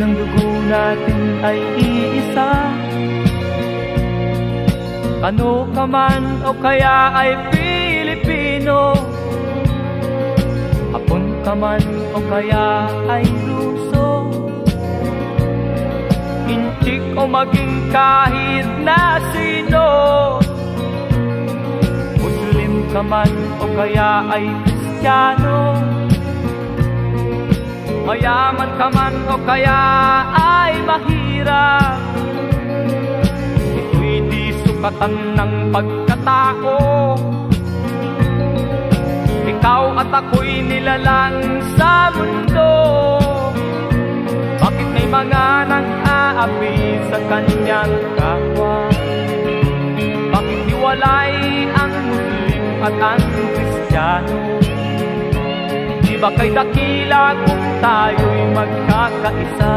ng dugo natin ay iisa. Ano ka man o kaya ay Pilipino, Hapon ka man o kaya ay Ruso, Inchik o maging kahit na sino, Muslim ka man o kaya ay Kristiyano, mayaman ka man o kaya ay mahirap, ito'y di sukatan ng pagkatao. Ikaw at ako'y nilalang sa mundo. Bakit may mga nang-aapi sa kanyang kapwa? Bakit hiwalay ang Muslim at ang Kristiyano? Di ba kay dakila kung tayo'y magkakaisa?